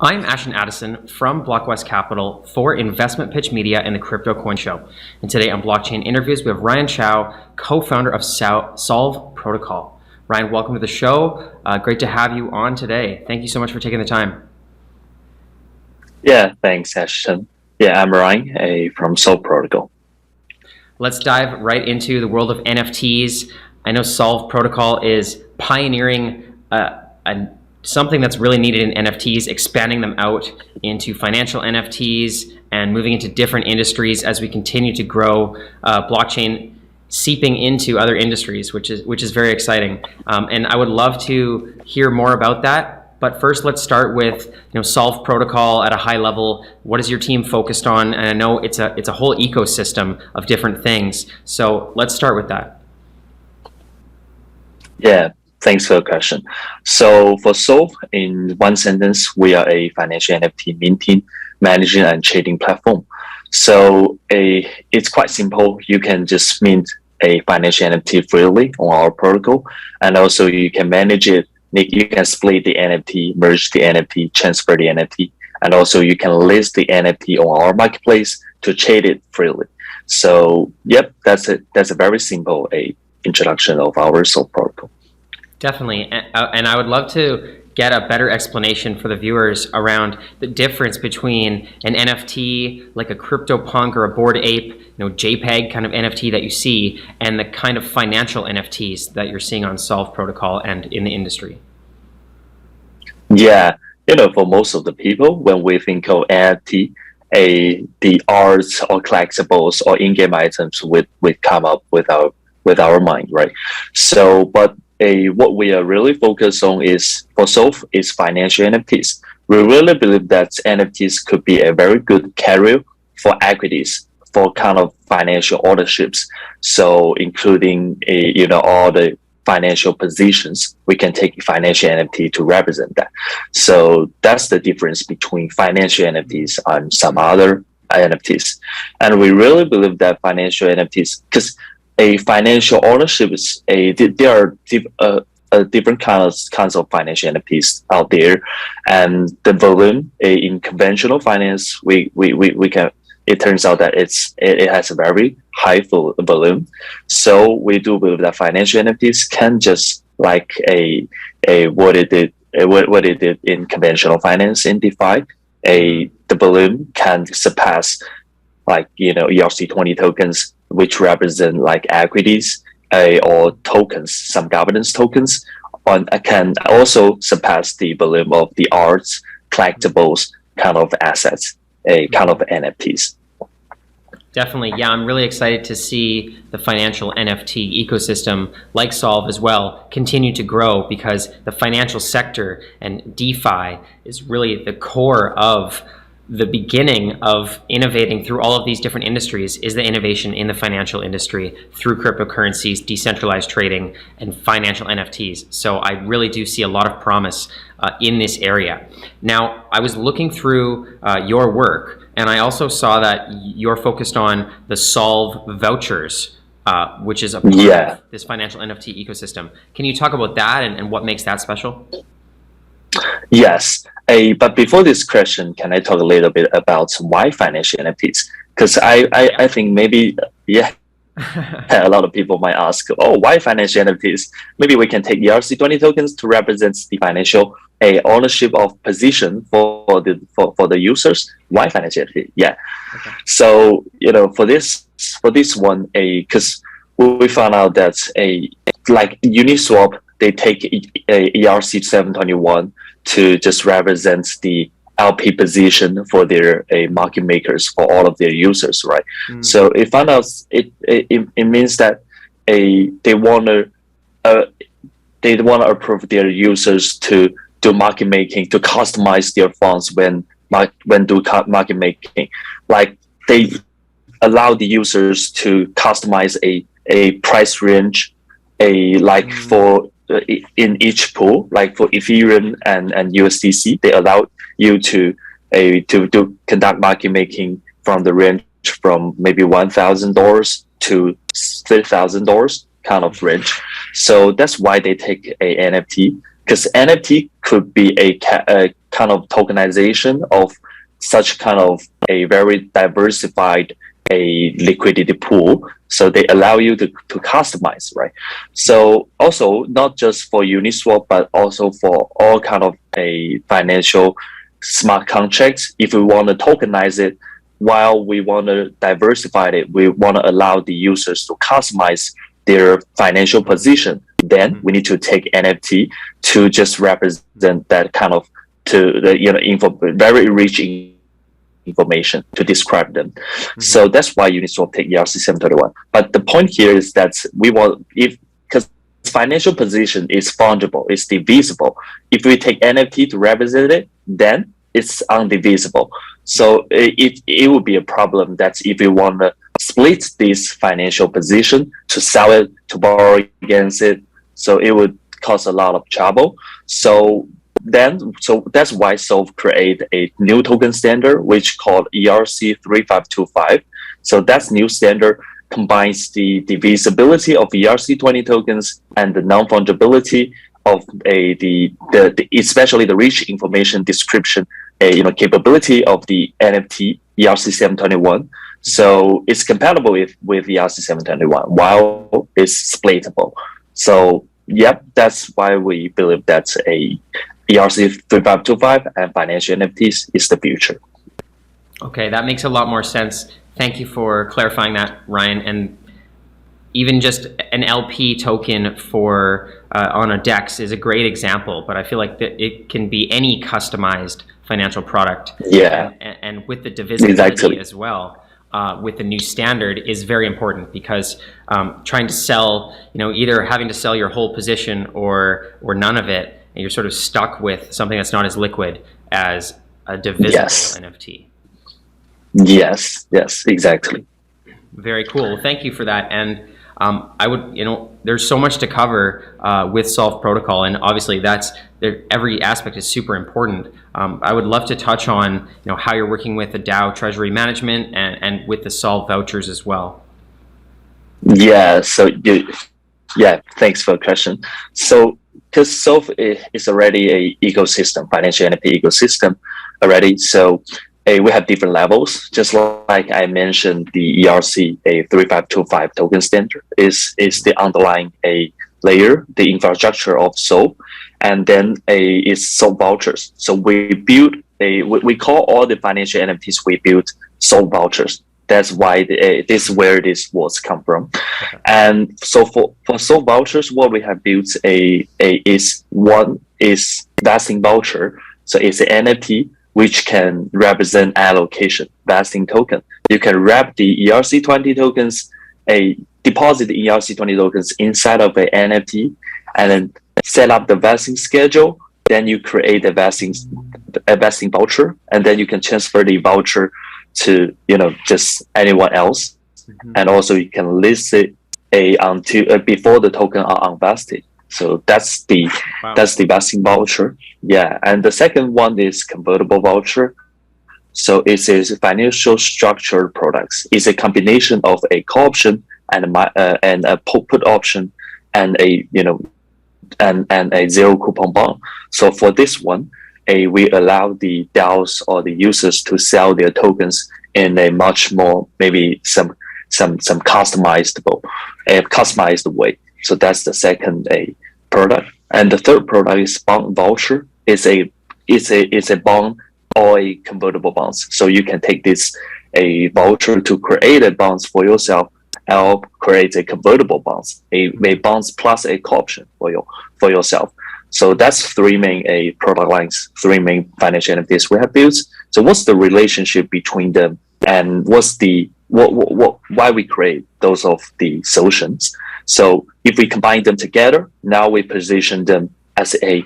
I'm Ashton Addison from Blockwest Capital for InvestmentPitch Media and the Crypto Coin Show. And today on Blockchain Interviews, we have Ryan Chow, co-founder of Solv Protocol. Ryan, welcome to the show. Great to have you on today. Thank you so much for taking the time. Yeah, thanks, Ashton. Yeah, I'm Ryan from Solv Protocol. Let's dive right into the world of NFTs. I know Solv Protocol is pioneering something that's really needed in NFTs, expanding them out into financial NFTs and moving into different industries as we continue to grow blockchain seeping into other industries, which is very exciting. And I would love to hear more about that. But first, let's start with Solv Protocol at a high level. What is your team focused on? And I know it's a whole ecosystem of different things. So let's start with that. Yeah. Thanks for the question. So for Solv, in one sentence, we are a financial NFT minting, managing and trading platform. So it's quite simple. You can just mint a financial NFT freely on our protocol. And also you can manage it. You can split the NFT, merge the NFT, transfer the NFT. And also you can list the NFT on our marketplace to trade it freely. So yep, that's a very simple introduction of our Solv protocol. Definitely, and I would love to get a better explanation for the viewers around the difference between an NFT like a CryptoPunk or a Bored Ape, JPEG kind of NFT that you see, and the kind of financial NFTs that you're seeing on Solv Protocol and in the industry. Yeah, for most of the people, when we think of NFT, the arts or collectibles or in-game items would come up with our mind, right? So, but what we are really focused on is for Solv is financial NFTs. We really believe that NFTs could be a very good carrier for equities, for kind of financial ownerships. So including all the financial positions, we can take financial NFT to represent that. So that's the difference between financial NFTs and some other NFTs. And we really believe that financial NFTs, because a financial ownership is there are different kinds of financial NFTs out there, and the volume in conventional finance we can. It turns out that it has a very high volume, so we do believe that financial NFTs can just like what it did in conventional finance in DeFi. The volume can surpass ERC20 tokens, which represent like equities or tokens, some governance tokens, can also surpass the volume of the arts, collectibles kind of assets, kind of NFTs. Definitely, yeah, I'm really excited to see the financial NFT ecosystem like Solv as well continue to grow, because the financial sector and DeFi is really the core of the beginning of innovating through all of these different industries is the innovation in the financial industry through cryptocurrencies, decentralized trading, and financial NFTs. So I really do see a lot of promise in this area. Now, I was looking through your work, and I also saw that you're focused on the Solv Vouchers, which is a part of this financial NFT ecosystem. Can you talk about that and what makes that special? Yes. But before this question, can I talk a little bit about why financial NFTs? Because I think maybe, a lot of people might ask, why financial NFTs? Maybe we can take ERC20 tokens to represent the financial ownership of position for the users. Why financial NFT? Yeah. Okay. So, for this one, because we found out that like Uniswap, they take ERC 721 to just represent the LP position for their market makers, for all of their users, right? So it found out it means that they want to approve their users to do market making, to customize their funds when do market making. Like they allow the users to customize a price range, for in each pool, like for Ethereum and USDC, they allow you to conduct market making from the range from maybe $1,000 to $3,000 kind of range. So that's why they take a NFT, because NFT could be a kind of tokenization of such kind of a very diversified a liquidity pool. So they allow you to customize, right? So also not just for Uniswap, but also for all kind of a financial smart contracts. If we want to tokenize it, while we want to diversify it, we want to allow the users to customize their financial position. Then we need to take NFT to just represent that kind of to the very rich information to describe them. So that's why Uniswap take ERC-721. But the point here is that we want, because financial position is fungible, it's divisible. If we take NFT to represent it, then it's undivisible. So it would be a problem that if you want to split this financial position to sell it, to borrow against it, so it would cause a lot of trouble. So that's why Solv create a new token standard, which called ERC-3525. So that's new standard combines the divisibility of ERC-20 tokens and the non-fungibility of especially the rich information description, capability of the NFT ERC-721. So it's compatible with ERC-721 while it's splittable. So yep, that's why we believe that a ERC-3525 and financial NFTs is the future. Okay, that makes a lot more sense. Thank you for clarifying that, Ryan. And even just an LP token for on a DEX is a great example, but I feel like that it can be any customized financial product. Yeah. And with the divisibility as well, with the new standard is very important, because trying to sell, either having to sell your whole position or none of it, and you're sort of stuck with something that's not as liquid as a divisible NFT. Yes, exactly. Very cool. Thank you for that. And I would, there's so much to cover with Solv Protocol, and obviously every aspect is super important. I would love to touch on, how you're working with the DAO treasury management and with the Solv Vouchers as well. Yeah. So thanks for the question. So because Solv is already a ecosystem, financial NFT ecosystem already. So we have different levels. Just like I mentioned, the ERC, a 3525 token standard is the underlying layer, the infrastructure of Solv, and then is Solv Vouchers. So we build we call all the financial NFTs we build Solv Vouchers. That's why this is where this words come from. Okay. And so for Solv Vouchers, what we have built is vesting voucher. So it's an NFT which can represent allocation, vesting token. You can wrap the ERC-20 tokens, deposit the ERC-20 tokens inside of an NFT, and then set up the vesting schedule. Then you create a vesting voucher, and then you can transfer the voucher to just anyone else. And also you can list it until before the token are unvested. So that's the vesting voucher. Yeah, and the second one is convertible voucher. So it is financial structured products. It's a combination of a call option and a put option and a zero coupon bond. So for this one, we allow the DAOs or the users to sell their tokens in a much more maybe some customized way. So that's the second product. And the third product is bond voucher. It's a bond or a convertible bonds. So you can take a voucher to create a bonds for yourself, or create a convertible bonds, a bonds plus a call option for yourself. So that's three main product lines, three main financial NFTs we have built. So what's the relationship between them, and what's why we create those of the solutions? So if we combine them together, now we position them as a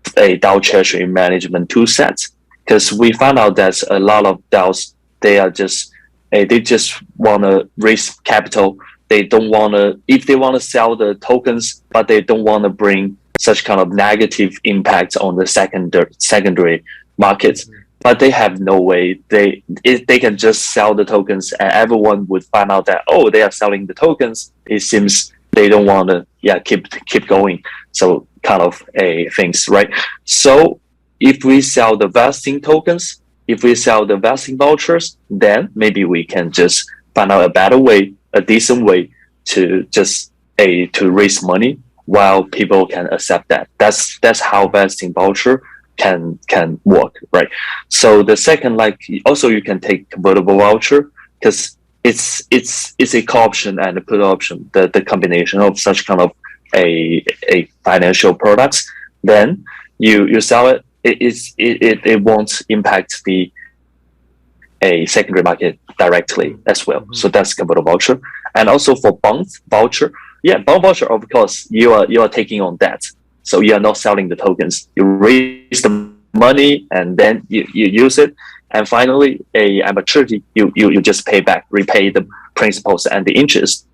DAO treasury management tool set, because we found out that a lot of DAOs, they just want to raise capital. They don't want to, if they want to sell the tokens, but they don't want to bring such kind of negative impact on the secondary markets. But they have no way. They can just sell the tokens, and everyone would find out that, oh, they are selling the tokens. It seems they don't want to keep going. So kind of a things, right? So if we sell the vesting tokens, if we sell the vesting vouchers, then maybe we can just find out a better way, a decent way to just to raise money while people can accept that. That's how vesting voucher can work, right? So the second, like also you can take convertible voucher because it's a call option and a put option, the combination of such kind of a financial products. Then you sell it. It won't impact the a secondary market directly as well. So that's convertible voucher. And also for bond voucher, bond voucher, of course, you are taking on debt. So you are not selling the tokens. You raise the money and then you use it. And finally, at maturity, you just repay the principals and the interest.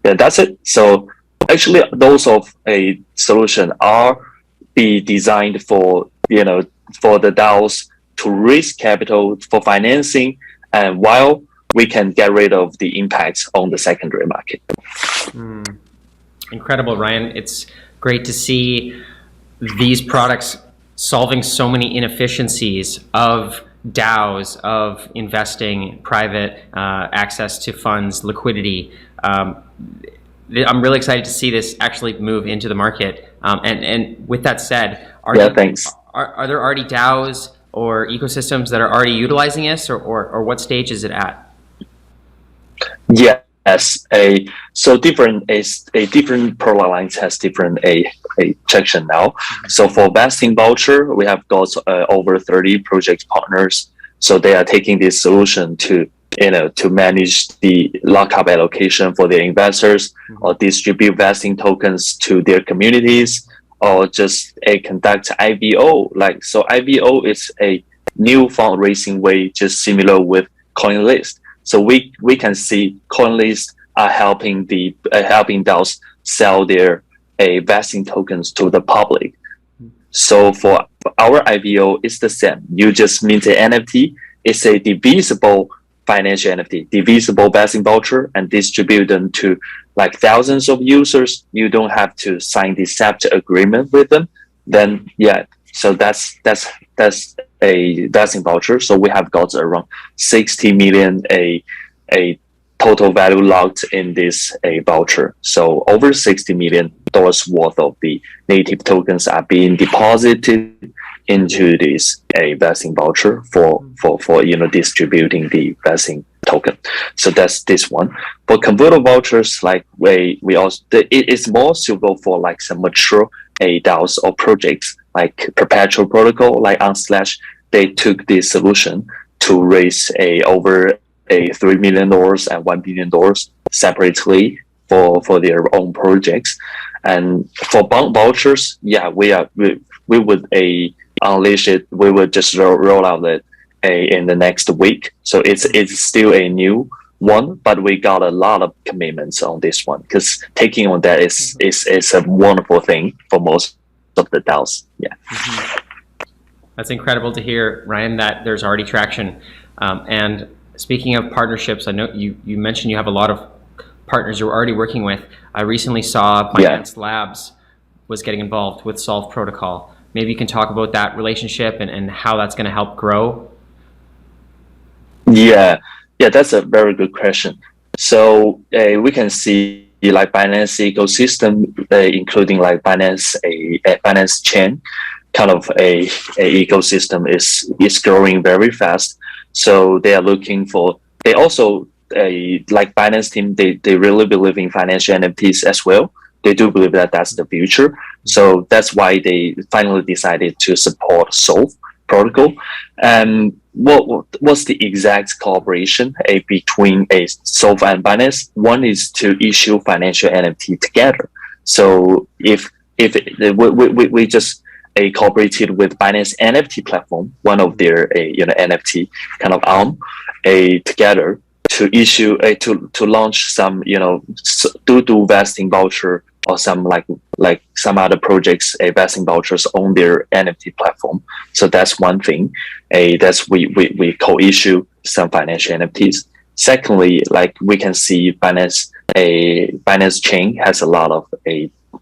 And that's it. So actually, those of a solution are be designed for for the DAOs to raise capital for financing, and while we can get rid of the impacts on the secondary market. Incredible, Ryan. It's great to see these products solving so many inefficiencies of DAOs, of investing, private access to funds, liquidity. I'm really excited to see this actually move into the market. And with that said, are there already DAOs or ecosystems that are already utilizing this, or what stage is it at? Yes, so different product lines has different a section now. So for vesting voucher, we have got over 30 project partners. So they are taking this solution to manage the lockup allocation for their investors, or distribute vesting tokens to their communities, or just conduct IVO. So IVO is a new fundraising way, just similar with CoinList. So we can see CoinList are helping DAOs sell their vesting tokens to the public. So for our IVO, it's the same. You just mint an NFT. It's a divisible financial NFT, divisible vesting voucher, and distribute them to like thousands of users. You don't have to sign the separate agreement with them. Then so that's a vesting voucher. So we have got around 60 million a total value locked in this voucher. So over $60 million worth of the native tokens are being deposited into this vesting voucher for distributing the vesting token. So that's this one. For convertible vouchers, like we also it is more suitable for like some mature DAOs or projects like Perpetual Protocol, like Unslash. They took this solution to raise over $3 million and $1 billion separately for their own projects. And for bond vouchers, we would unleash it. We would just roll out it in the next week. So it's still a new one, but we got a lot of commitments on this one because taking on that is a wonderful thing for most of the DAOs. That's incredible to hear, Ryan, that there's already traction. And speaking of partnerships, I know you mentioned you have a lot of partners you're already working with. I recently saw Binance Labs was getting involved with Solv Protocol. Maybe you can talk about that relationship and how that's going to help grow. Yeah, that's a very good question. So we can see like Binance ecosystem, including like Binance Binance chain, kind of a ecosystem is growing very fast. So they are looking for. They also like Binance team. They really believe in financial NFTs as well. They do believe that that's the future. So that's why they finally decided to support Solv Protocol. And what's the exact cooperation between Solv and Binance? One is to issue financial NFT together. So if we just cooperated with Binance NFT platform, one of their NFT kind of arm, together to issue to launch some do vesting voucher or some like some other projects vesting vouchers on their NFT platform. So that's one thing. That's we co-issue some financial NFTs. Secondly, like we can see Binance chain has a lot of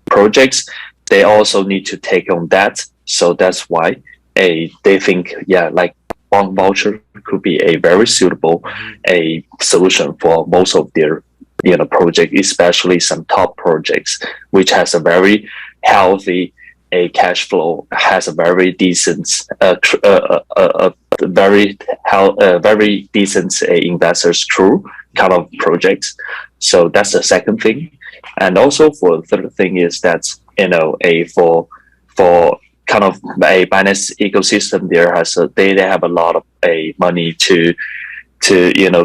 projects. they also need to take on that. So that's why they think, like bond voucher could be a very suitable a solution for most of their project, especially some top projects, which has a very healthy a cash flow, has a very decent, very decent investors through kind of projects. So that's the second thing. And also for the third thing is that for kind of a Binance ecosystem, they have a lot of money to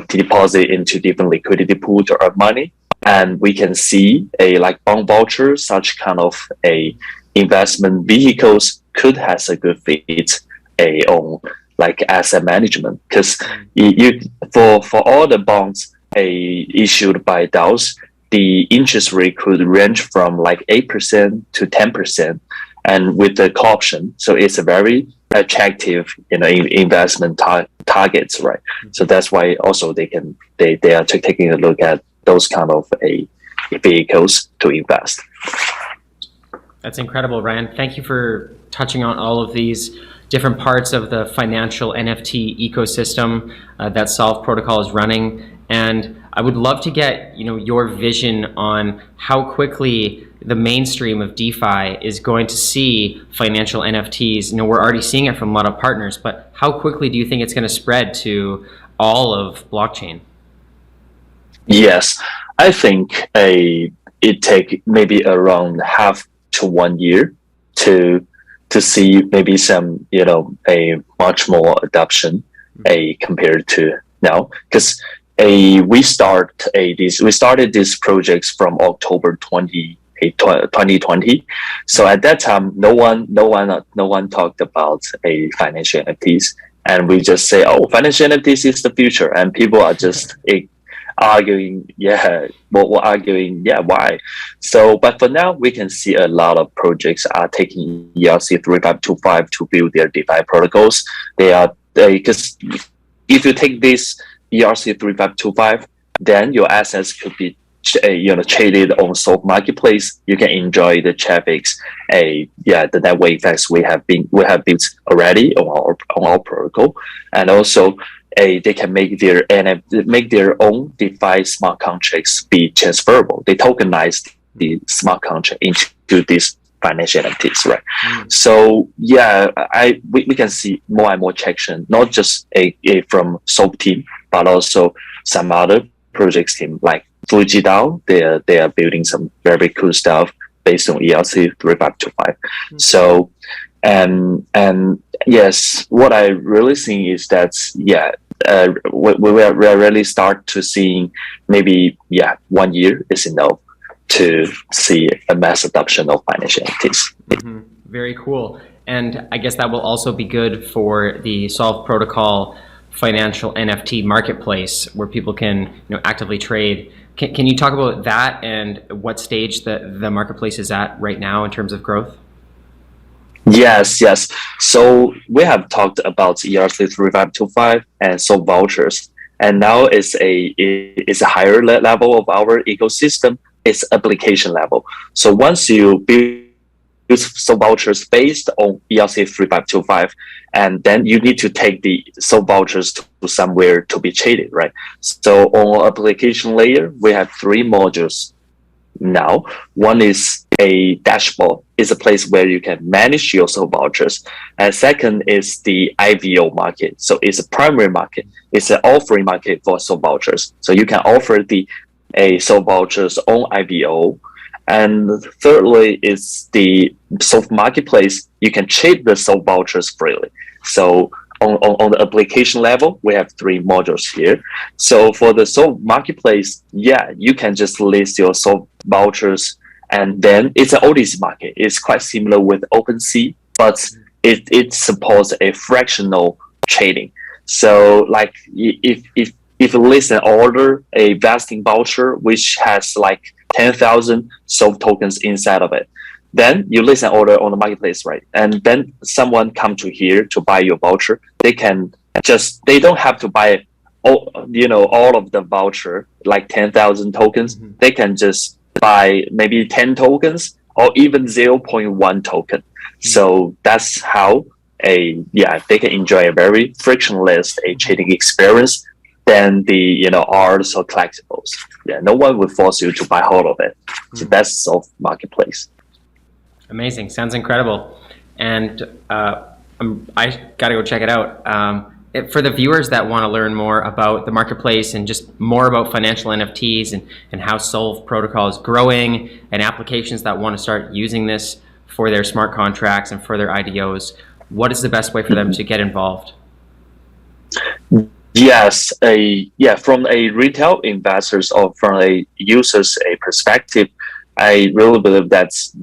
deposit into different liquidity pools to earn money, and we can see like bond vouchers, such kind of a investment vehicles could has a good fit on like asset management, because you for all the bonds issued by DAOs, the interest rate could range from like 8% to 10%, and with the option, so it's a very attractive investment targets, right? So that's why also they are taking a look at those kind of vehicles to invest. That's incredible, Ryan. Thank you for touching on all of these different parts of the financial NFT ecosystem that Solv Protocol is running. And I would love to get your vision on how quickly the mainstream of DeFi is going to see financial NFTs. We're already seeing it from a lot of partners, but how quickly do you think it's going to spread to all of blockchain? Yes, I think it take maybe around half to 1 year to see maybe some a much more adoption compared to now, because we started these projects from October 2020. So at that time, no one talked about financial NFTs, and we just say, oh, financial NFTs is the future, and people are just arguing, why? So, but for now, we can see a lot of projects are taking ERC-3525 to build their DeFi protocols. Because if you take this ERC-3525, then your assets could be traded on Solv marketplace. You can enjoy the traffics, the network effects we have built already on our protocol, and also they can make their own DeFi smart contracts be transferable. They tokenize the smart contract into these financial NFTs, right? So we can see more and more traction, not just from Solv team, but also some other projects team like Fuji DAO. They are building some very cool stuff based on ERC-3525. So and yes, what I really think is that we will really start to seeing maybe 1 year is enough to see a mass adoption of financial NFTs. Very cool. And I guess that will also be good for the Solv Protocol financial NFT marketplace, where people can actively trade. Can you talk about that and what stage the marketplace is at right now in terms of growth? Yes. So we have talked about ERC-3525 and Solv Vouchers, and now it's a higher level of our ecosystem. It's application level. So once you build Solv Vouchers based on ERC-3525, and then you need to take the Solv Vouchers to somewhere to be traded, right? So on our application layer, we have 3 modules now. One is a dashboard. It's a place where you can manage your Solv Vouchers. And second is the IVO market. So it's a primary market. It's an offering market for Solv Vouchers. So you can offer the Solv Vouchers on IVO. And thirdly is the Solv marketplace. You can trade the Solv Vouchers freely. So on the application level, we have 3 modules here. So for the Solv marketplace, you can just list your Solv Vouchers, and then it's an OTC market. It's quite similar with OpenSea, but it supports a fractional trading. So like if you list an order, a vesting voucher, which has like 10,000 Solv tokens inside of it, then you list an order on the marketplace, right? And then someone come to here to buy your voucher. They don't have to buy all of the voucher, like 10,000 tokens. They can just buy maybe 10 tokens or even 0.1 token. So that's how they can enjoy a very frictionless trading experience than the arts or collectibles. Yeah, no one will force you to buy all of it. So that's Solv Marketplace. Amazing. Sounds incredible. And I got to go check it out. For the viewers that want to learn more about the marketplace and just more about financial NFTs and how Solv Protocol is growing, and applications that want to start using this for their smart contracts and for their IDOs, what is the best way for them to get involved? Yes, from a retail investors or from a user's perspective, I really believe that's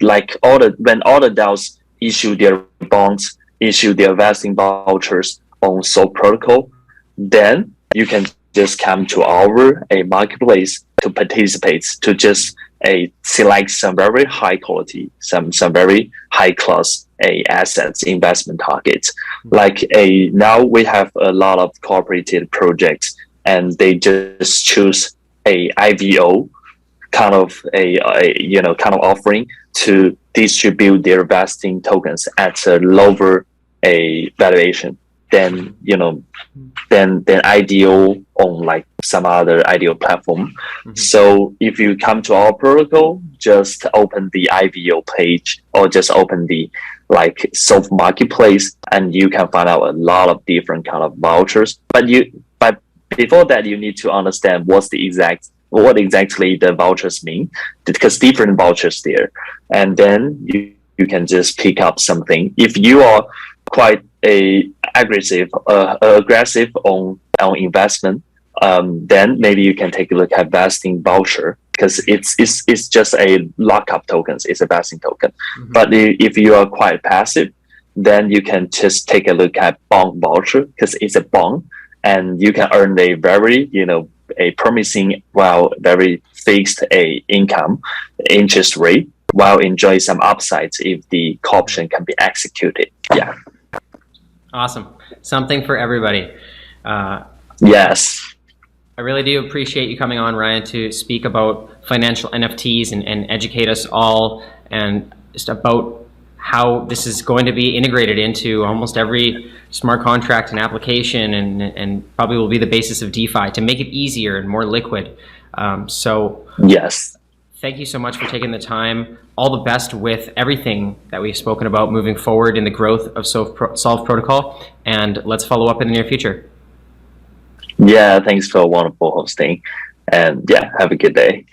like when all the DAOs issue their bonds, issue their vesting vouchers on Solv Protocol, then you can just come to our marketplace to participate, to just select some very high quality, some very high class assets, investment targets. Like now we have a lot of cooperated projects, and they just choose a IVO kind of kind of offering to distribute their vesting tokens at a lower valuation than than IDO on like some other IDO platform. So if you come to our protocol, just open the IVO page or just open the Solv Marketplace, and you can find out a lot of different kind of vouchers. But before that, you need to understand what exactly the vouchers mean, because different vouchers there, and then you can just pick up something. If you are quite aggressive on investment, then maybe you can take a look at vesting voucher, because it's just a lockup tokens. It's a vesting token. But if you are quite passive, then you can just take a look at bond voucher, because it's a bond, and you can earn a very a promising, very fixed income interest rate, while enjoy some upsides if the option can be executed. Yeah. Awesome. Something for everybody. Yes. I really do appreciate you coming on, Ryan, to speak about financial NFTs and educate us all, and just about how this is going to be integrated into almost every smart contract and application, and probably will be the basis of DeFi to make it easier and more liquid. So yes. Thank you so much for taking the time. All the best with everything that we've spoken about moving forward in the growth of Solv Protocol, and let's follow up in the near future. Yeah, thanks for a wonderful hosting, and have a good day.